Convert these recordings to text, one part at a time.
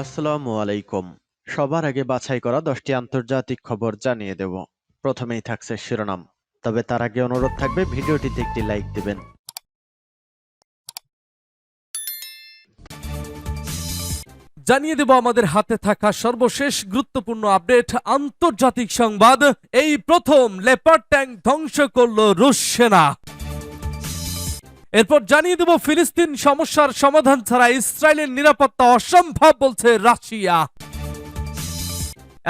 আসসালামু আলাইকুম। সবার আগে বাছাই করা 10টি আন্তর্জাতিক খবর জানিয়ে দেব। প্রথমেই থাকছে শিরোনাম। তবে তার আগে অনুরোধ থাকবে ভিডিওটিতে একটি লাইক দিবেন। জানিয়ে দেব আমাদের হাতে থাকা সর্বশেষ গুরুত্বপূর্ণ আপডেট আন্তর্জাতিক সংবাদ। এই প্রথম লেপার্ড ট্যাঙ্ক ধ্বংস করল রুশ সেনা। এরপর জানিয়ে দেব ফিলিস্তিন সমস্যার সমাধান ছাড়া ইসরায়েলের নিরাপত্তা অসম্ভব বলছে রাশিয়া।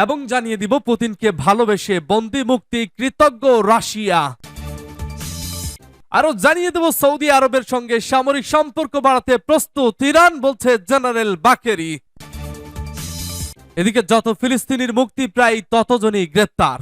এবং জানিয়ে দিব পুতিনকে ভালোবেসে বন্দি মুক্তি কৃতজ্ঞ রাশিয়া। আরো জানিয়ে দেব সৌদি আরবের সঙ্গে সামরিক সম্পর্ক বাড়াতে প্রস্তুত ইরান বলছে জেনারেল বাকেরি। এদিকে যত ফিলিস্তিনির মুক্তি প্রায় ততজনই গ্রেপ্তার।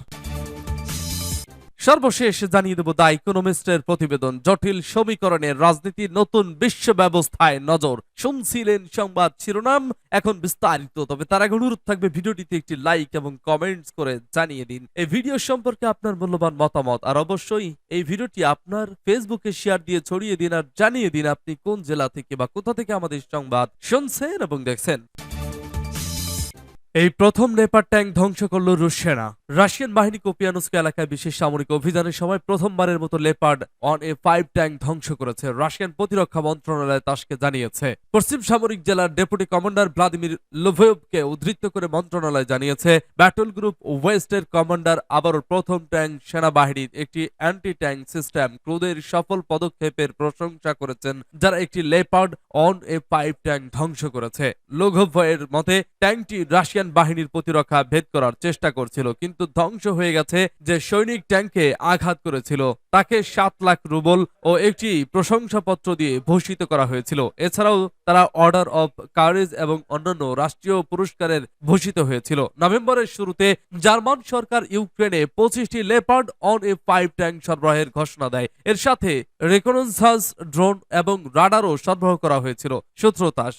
সর্বশেষ জানিয়ে দেব দ্য ইকোনমিস্টের প্রতিবেদন, জটিল সমীকরণের রাজনীতির নতুন বিশ্ব ব্যবস্থায় নজর। শুনছিলেন সংবাদ শিরোনাম, এখন বিস্তারিত। তবে তার আগে অনুরোধ থাকবে ভিডিওটিতে একটি লাইক এবং কমেন্টস করে জানিয়ে দিন এই ভিডিও সম্পর্কে আপনার মূল্যবান মতামত। আর অবশ্যই এই ভিডিওটি আপনার ফেসবুকে শেয়ার দিয়ে ছড়িয়ে দিন আর জানিয়ে দিন আপনি কোন জেলা থেকে বা কোথা থেকে আমাদের সংবাদ শুনছেন এবং দেখছেন। এই প্রথম লেপার্ড ট্যাঙ্ক ধ্বংস করল রুশ সেনা। রাশিয়ান বাহিনী কোপিয়ানুস্ক এলাকায় বিশেষ সামরিক অভিযানের সময় প্রথমবারের মতো লেপার্ড অন এ 5 ট্যাঙ্ক ধ্বংস করেছে। রাশিয়ান প্রতিরক্ষা মন্ত্রণালয় তাসকে জানিয়েছে। পশ্চিম সামরিক জেলার ডেপুটি কমান্ডার ভ্লাদিমির লোভেভকে উদ্ধৃত করে মন্ত্রণালয় জানিয়েছে, ব্যাটল গ্রুপ ওয়েস্টের কমান্ডার আবারও প্রথম ট্যাঙ্ক সেনাবাহিনীর একটি অ্যান্টি ট্যাঙ্ক সিস্টেম ক্রুদের সফল পদক্ষেপের প্রশংসা করেছেন, যারা একটি লেপার্ড অন এ 5 ট্যাঙ্ক ধ্বংস করেছে। লোভেভের মতে ট্যাঙ্কটি রাশিয়ান বাহিনীর প্রতিরক্ষা ভেদ করার চেষ্টা করছিল, কিন্তু ধ্বংস হয়ে গেছে। যে সৈনিক ট্যাঙ্কে আঘাত করেছিল তাকে 7 লাখ রুবল ও একটি প্রশংসাপত্র দিয়ে ভূষিত করা হয়েছিল। এছাড়াও তারা অর্ডার অব কারেজ এবং অন্যান্য রাষ্ট্রীয় পুরস্কারের ভূষিত হয়েছিল। নভেম্বরের শুরুতে জার্মান সরকার ইউক্রেনে 25টি লেপার্ড অন এ 5 ট্যাঙ্ক সরবরাহের ঘোষণা দেয়। এর সাথে রেকনসান্স ড্রোন এবং রাডারও সরবরাহ করা হয়েছিল। সূত্র তাস।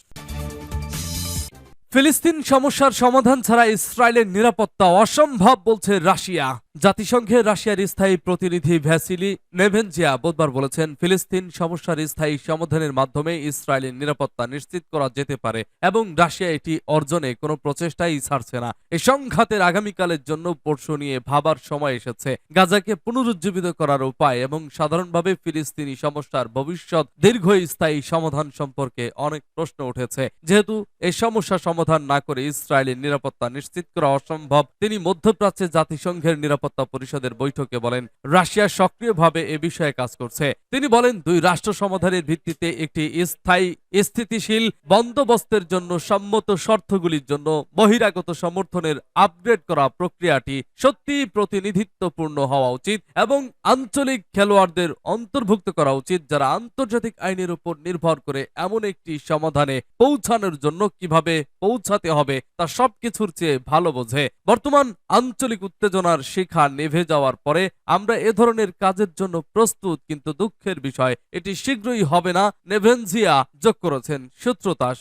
ফিলিস্তিন সমস্যার সমাধান ছাড়া ইসরায়েলের নিরাপত্তা অসম্ভব বলছে রাশিয়া। জাতিসংঘের রাশিয়ার স্থায়ী প্রতিনিধি ভ্যাসিলি নেভেনজিয়া বুধবার বলেছেন, ফিলিস্তিন সমস্যার স্থায়ী সমাধানের মাধ্যমে ইসরায়েলের নিরাপত্তা নিশ্চিত করা যেতে পারে এবং রাশিয়া এটি অর্জনে কোনো প্রচেষ্টাই ছাড়ছে না। এই সংঘাতের আগামীকালের জন্য পরশু নিয়ে ভাবার সময় এসেছে। গাজাকে পুনরুজ্জীবিত করার উপায় এবং সাধারণভাবে ফিলিস্তিনি সমস্যার ভবিষ্যৎ দীর্ঘস্থায়ী সমাধান সম্পর্কে অনেক প্রশ্ন উঠেছে। যেহেতু এই সমস্যা সমাধান না করে ইসরায়েলের নিরাপত্তা নিশ্চিত করা অসম্ভব, তিনি মধ্যপ্রাচ্যে জাতিসংঘের নিরাপত্তা পরিষদের বৈঠকে বলেন, রাশিয়া সক্রিয়ভাবে এ বিষয়ে কাজ করছে। তিনি বলেন, দুই রাষ্ট্র সমাধানের ভিত্তিতে একটি স্থায়ী স্থিতিশীল বন্দোবস্তের জন্য সম্মত শর্তগুলির জন্য বহিরাগত সমর্থনের আপগ্রেড করা প্রক্রিয়াটি সত্যিই প্রতিনিধিত্বপূর্ণ হওয়া উচিত এবং আঞ্চলিক খেলোয়াড়দের অন্তর্ভুক্ত করা উচিত, যারা আন্তর্জাতিক আইনের উপর নির্ভর করে এমন একটি সমাধানে পৌঁছানোর জন্য কিভাবে পৌঁছাতে হবে তা সবকিছুর চেয়ে ভালো বোঝে। বর্তমান আঞ্চলিক উত্তেজনার শিখা নেভে যাওয়ার পরে আমরা এ ধরনের কাজের জন্য প্রস্তুত, কিন্তু দুঃখের বিষয় এটি শীঘ্রই হবে না, নেভেনজিয়া যোগ করেছেন। সূত্র তাস।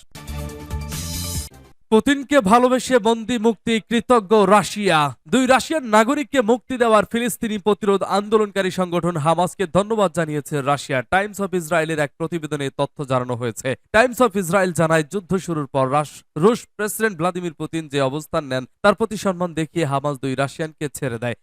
পুতিনকে ভালোবেসে বন্দি মুক্তি কৃতজ্ঞ রাশিয়া। দুই রাশিয়ান নাগরিককে মুক্তি দেওয়ার ফিলিস্তিনি প্রতিরোধ আন্দোলনকারী সংগঠন হামাসকে ধন্যবাদ জানিয়েছে রাশিয়া। টাইমস অফ ইসরায়েলের এক প্রতিবেদনে তথ্য জানানো হয়েছে। টাইমস অফ ইসরায়েল জানায়, যুদ্ধ শুরুর পর রুশ প্রেসিডেন্ট ভ্লাদিমির পুতিন যে অবস্থান নেন তার প্রতি সম্মান দেখিয়ে হামাস দুই রাশিয়ানকে ছেড়ে দেয়।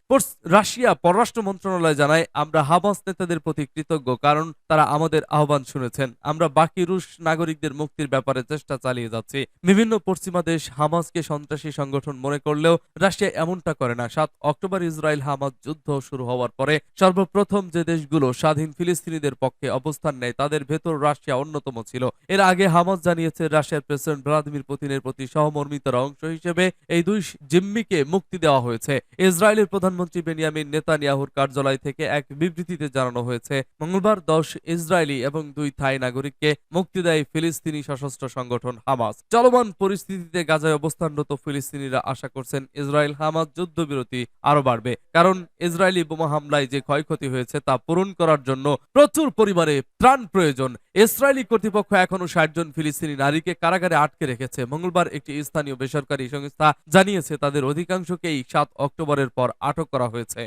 রাশিয়া পররাষ্ট্র মন্ত্রণালয় জানায়, আমরা হামাস নেতাদের প্রতি কৃতজ্ঞ, কারণ তারা আমাদের আহ্বান শুনেছেন। আমরা বাকি রুশ নাগরিকদের মুক্তির ব্যাপারে চেষ্টা চালিয়ে যাচ্ছি। বিভিন্ন পশ্চিমা দেশ হামাসকে সন্ত্রাসী সংগঠন মনে করলেও রাশিয়া এমনটা করে না। 7 অক্টোবর ইসরায়েল হামাস যুদ্ধ শুরু হওয়ার পরে সর্বপ্রথম যে দেশগুলো স্বাধীন ফিলিস্তিনিদের পক্ষে অবস্থান নেয় তাদের ভেতর রাশিয়া অন্যতম ছিল। এর আগে হামাস জানিয়েছে, রাশিয়ার প্রেসিডেন্ট ভ্লাদিমির পুতিনের প্রতি সহমর্মিতার অংশ হিসেবে এই দুই জিম্মিকে মুক্তি দেওয়া হয়েছে। ইসরায়েলের প্রধানমন্ত্রী বেনিয়ামিন নেতানিয়াহুর কার্যালয় থেকে এক বিবৃতিতে জানানো হয়েছে, মঙ্গলবার 10 ইসরায়েলি এবং 2 থাই নাগরিককে মুক্তি দেয় ফিলিস্তিনি সশস্ত্র সংগঠন হামাস। চলমান পরিস্থিতিতে গাজায় অবস্থানরত ফিলিস্তিনিরা আশা করছেন ইসরায়েল হামাস যুদ্ধবিরতি আরো বাড়বে, কারণ ইসরায়েলি বোমা হামলায় যে ক্ষয়ক্ষতি হয়েছে তা পূরণ করার জন্য প্রচুর পরিমাণে ত্রাণ প্রয়োজন। ইসরায়েলি কর্তৃপক্ষ এখনো 60 জন ফিলিস্তিনি নারীকে কারাগারে আটকে রেখেছে। মঙ্গলবার একটি স্থানীয় বেসরকারি সংস্থা জানিয়েছে, তাদের অধিকাংশকেই 7 অক্টোবরের পর আটক করা হয়েছে।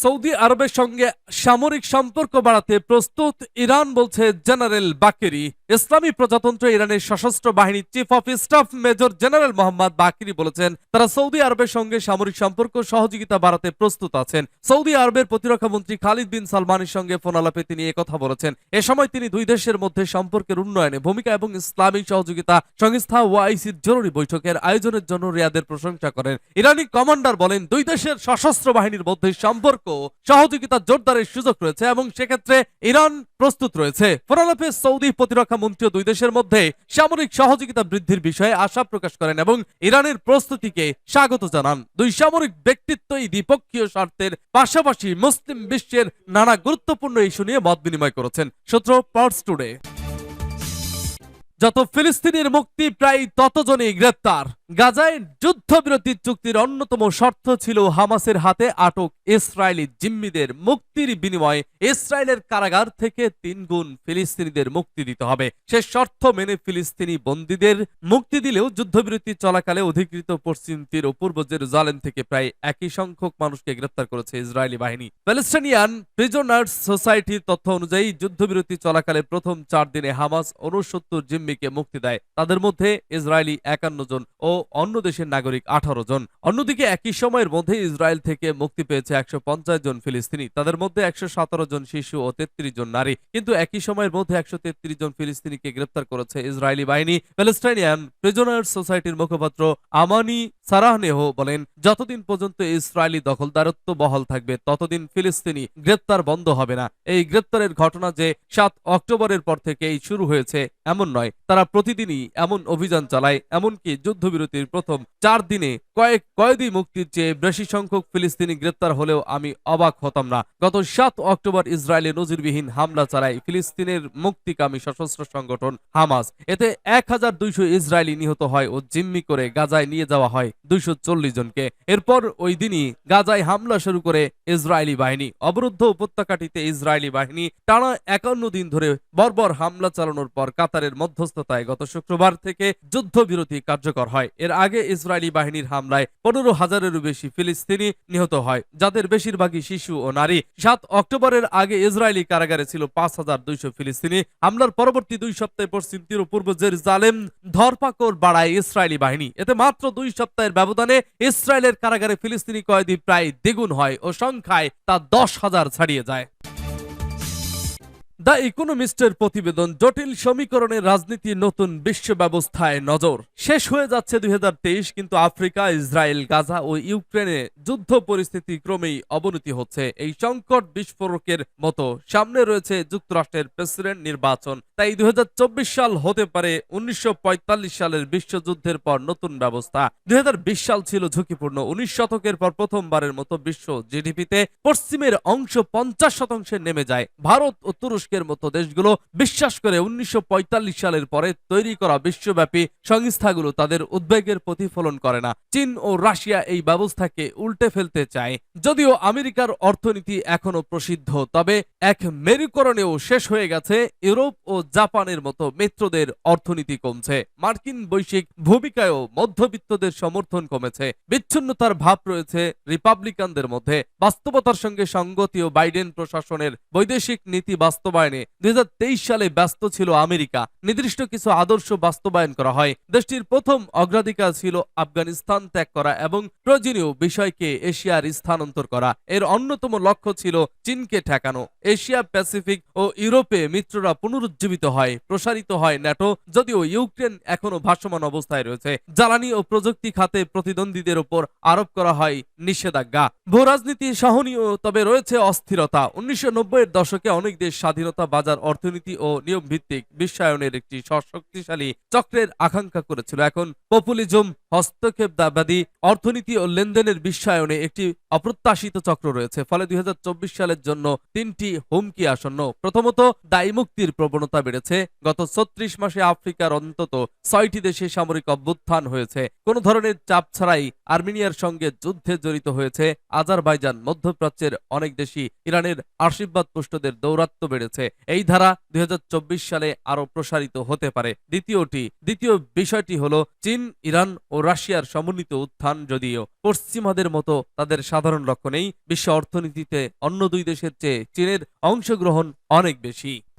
সৌদি আরবের সঙ্গে সামরিক সম্পর্ক বাড়াতে প্রস্তুত ইরান, বলছে জেনারেল বাকেরি। ইসলামী প্রজাতন্ত্র ইরানের সশস্ত্র বাহিনীর chief of staff major general Mohammad Bagheri বলেছেন তারা সৌদি আরবের সঙ্গে সামরিক সম্পর্ক সহযোগিতা বাড়াতে প্রস্তুত আছেন। সৌদি আরবের প্রতিরক্ষা মন্ত্রী খালিদ বিন সালমানের সঙ্গে ফোন আলাপে তিনি একথা বলেছেন। এ সময় তিনি দুই দেশের মধ্যে সম্পর্কের উন্নয়নে ভূমিকা এবং ইসলামী সহযোগিতা সংস্থা ওআইসির জরুরি বৈঠকের আয়োজনের জন্য রিয়াদের প্রশংসা করেন। ইরানি কমান্ডার বলেন দুই দেশের সশস্ত্র বাহিনীর মধ্যে সম্পর্ক সহযোগিতা জোরদারের সুযোগ রয়েছে এবং সেক্ষেত্রে ইরান প্রস্তুত রয়েছে। ফোন আলাপে সৌদি প্রতিরক্ষা মন্ত্রী দুই দেশের মধ্যে সামরিক সহযোগিতা বৃদ্ধির বিষয়ে আশা প্রকাশ করেন এবং ইরানের প্রস্তুতিকে স্বাগত জানান। দুই সামরিক ব্যক্তিত্বই দ্বিপক্ষীয় স্বার্থের পাশাপাশি মুসলিম বিশ্বের নানা গুরুত্বপূর্ণ ইস্যু নিয়ে মত বিনিময় করেছেন। সূত্র পার্টস টুডে। যত ফিলিস্তিনির মুক্তি প্রায় ততজনই গ্রেপ্তার। গাজায় যুদ্ধবিরতি চুক্তির অন্যতম শর্ত ছিল হামাসের হাতে আটক ইসরায়েলি জিম্মিদের মুক্তির বিনিময়ে ইসরায়েলের কারাগার থেকে 3 গুণ ফিলিস্তিনিদের মুক্তি দিতে হবে। সে শর্ত মেনে ফিলিস্তিনি বন্দীদের মুক্তি দিলেও যুদ্ধবিরতি চলাকালে অধিকৃত পশ্চিম তীর ও পূর্ব জেরুজালেম থেকে প্রায় একই সংখ্যক মানুষকে গ্রেপ্তার করেছে ইসরায়েলি বাহিনী। প্যালেস্টাইনিয়ান প্রিজনার্স সোসাইটির তথ্য অনুযায়ী যুদ্ধবিরতি চলাকালে প্রথম 4 দিনে হামাস 69 জিম্মিকে মুক্তি দেয়। তাদের মধ্যে ইসরায়েলি 51 জন ও অন্য দেশের নাগরিক 18 জন। অন্যদিকে একই সময়ের মধ্যে ইসরায়েল থেকে মুক্তি পেয়েছে 150 জন ফিলিস্তিনি। তাদের মধ্যে 117 জন শিশু ও 33 জন নারী। কিন্তু একই সময়ের মধ্যে 133 জন ফিলিস্তিনিকে গ্রেপ্তার করেছে ইসরায়েলি বাহিনী। প্যালেস্টাইনিয়ান প্রিজনার্স সোসাইটির মুখপাত্র আমানি সারাহনেহ বলেন যতদিন পর্যন্ত ইসরায়েলি দখলদারত্ব বহাল থাকবে ততদিন ফিলিস্তিনি গ্রেপ্তার বন্ধ হবে না। এই গ্রেপ্তারের ঘটনা যে 7 অক্টোবরের পর থেকেই শুরু হয়েছে এমন নয়, তারা প্রতিদিনই এমন অভিযান চালায়। এমনকি যুদ্ধবিরতির প্রথম 4 দিনে কয়েক কয়েদি মুক্তির চেয়ে বেশি সংখ্যক ফিলিস্তিনি গ্রেপ্তার হলেও আমি অবাক হতাম না। গত 7 অক্টোবর ইসরায়েলে নজিরবিহীন হামলা চালায় ফিলিস্তিনের মুক্তিকামী সশস্ত্র সংগঠন হামাস। এতে 1200 ইসরায়েলি নিহত হয় ও জিম্মি করে গাজায় নিয়ে যাওয়া হয় 240 জনকে। এরপর ওই দিনই গাজায় হামলা শুরু করে ইসরায়েলি বাহিনী। অবরুদ্ধ উপত্যকাটিতে ইসরায়েলি বাহিনী টানা 51 দিন ধরে বর্বর হামলা চালানোর পর কাতারের মধ্যস্থতায় গত শুক্রবার থেকে যুদ্ধবিরতি কার্যকর হয়। এর আগে ইসরায়েলি বাহিনীর হামলায় 15,000-এরও বেশি ফিলিস্তিনি নিহত হয়, যাদের বেশিরভাগই শিশু ও নারী। 7 অক্টোবরের আগে ইসরায়েলি কারাগারে ছিল 5200 ফিলিস্তিনি। হামলার পরবর্তী 2 সপ্তাহে পশ্চিম তীর ও পূর্ব জেরুজালেম ধরপাকড় বাড়ায় ইসরায়েলি বাহিনী। এতে মাত্র 2 সপ্তাহের ব্যবধানে ইসরায়েলের কারাগারে ফিলিস্তিনি কয়েদি প্রায় দ্বিগুণ হয় ও সংখ্যায় তা 10,000 ছাড়িয়ে যায়। দ্য ইকোনমিস্টের প্রতিবেদন জটিল সমীকরণের রাজনীতি নতুন বিশ্ব ব্যবস্থায় নজর। শেষ হয়ে যাচ্ছে 2023, কিন্তু আফ্রিকা, ইসরায়েল, গাজা ও ইউক্রেনে যুদ্ধ পরিস্থিতি ক্রমেই অবনতি হচ্ছে। এই সংকট বিস্ফোরকের মতো সামনে রয়েছে যুক্তরাষ্ট্রের প্রেসিডেন্ট নির্বাচন। তাই 2024 সাল হতে পারে 1945 সালের বিশ্বযুদ্ধের পর নতুন ব্যবস্থা। 2020 সাল ছিল ঝুঁকিপূর্ণ। 19 শতকের পর প্রথমবারের মতো বিশ্ব জিডিপিতে পশ্চিমের অংশ 50% নেমে যায়। ভারত ও তুরস্কের মতো দেশগুলো বিশ্বাস করে 1945 সালের পরে তৈরি করা বিশ্বব্যাপী সংস্থাগুলো তাদের উদ্বেগের প্রতিফলন করে না। চীন ও রাশিয়া এই ব্যবস্থাকে উল্টে ফেলতে চায়। যদিও আমেরিকার অর্থনীতি এখনো প্রসিদ্ধ, তবে এক মেরুকরণেও শেষ হয়ে গেছে। ইউরোপ ও জাপানের মতো মিত্রদের অর্থনীতি কমছে। মার্কিন বৈশ্বিক ভূমিকায়ও মধ্যবিত্তদের সমর্থন কমেছে। বিচ্ছিন্নতার ভাব রয়েছে রিপাবলিকানদের মধ্যে। বাস্তবতার সঙ্গে সঙ্গতি ও বাইডেন প্রশাসনের বৈদেশিক নীতি বাস্তবায়নে 2023 সালে ব্যস্ত ছিল আমেরিকা। নির্দিষ্ট কিছু আদর্শ বাস্তবায়ন করা হয়। দেশটির প্রথম অগ্রাধিকার ছিল আফগানিস্তান ত্যাগ করা এবং প্রয়োজনীয় বিষয়কে এশিয়ার স্থানান্তর করা। এর অন্যতম লক্ষ্য ছিল চীনকে ঠেকানো। এশিয়া প্যাসিফিক ও ইউরোপে মিত্ররা পুনরুজ্জীবিত হয়, প্রসারিত হয় ন্যাটো। যদিও ইউক্রেন এখনো ভাসমান অবস্থায় রয়েছে। জ্বালানি ও প্রযুক্তি খাতে প্রতিদ্বন্দ্বীদের উপর আরোপ করা হয় নিষেধাজ্ঞা। ভূরাজনীতি সহনীয়, তবে রয়েছে অস্থিরতা। 1990-এর দশকে অনেক দেশ স্বাধীনতা, বাজার অর্থনীতি ও নিয়ম ভিত্তিক বিশ্বায়নের একটি শক্তিশালী চক্রের আকাঙ্ক্ষা করেছিল। এখন পপুলিজম, হস্তক্ষেপবাদী অর্থনীতি ও লেনদেনের বিশ্বায়নে একটি অপ্রত্যাশিত চক্র রয়েছে। ফলে 2024 সালের জন্য 3টি হুমকি আসন্ন। প্রথমত, দায়ী মুক্তির প্রবণতা বেড়েছে। গত 36 মাসে আফ্রিকার অন্তত 6টি দেশে সামরিক অভ্যুত্থান হয়েছে। কোন ধরনের চাপ ছাড়াই আর্মেনিয়ার সঙ্গে যুদ্ধে জড়িত হয়েছে আজারবাইজান। মধ্যপ্রাচ্যের অনেক দেশই ইরানের আশীর্বাদ পুষ্টদের দৌরাত্ম্য বেড়েছে। এই ধারা 2024 সালে আরো প্রসারিত হতে পারে। দ্বিতীয় বিষয়টি হলো চীন, ইরান ও রাশিয়ার সমন্বিত উত্থান, যদিও পশ্চিমাদের মতো তাদের সাধারণ লক্ষ্য নেই। বিশ্ব অর্থনীতিতে অন্য দুই দেশের চেয়ে চীনের অংশগ্রহণ অনেক বেশি।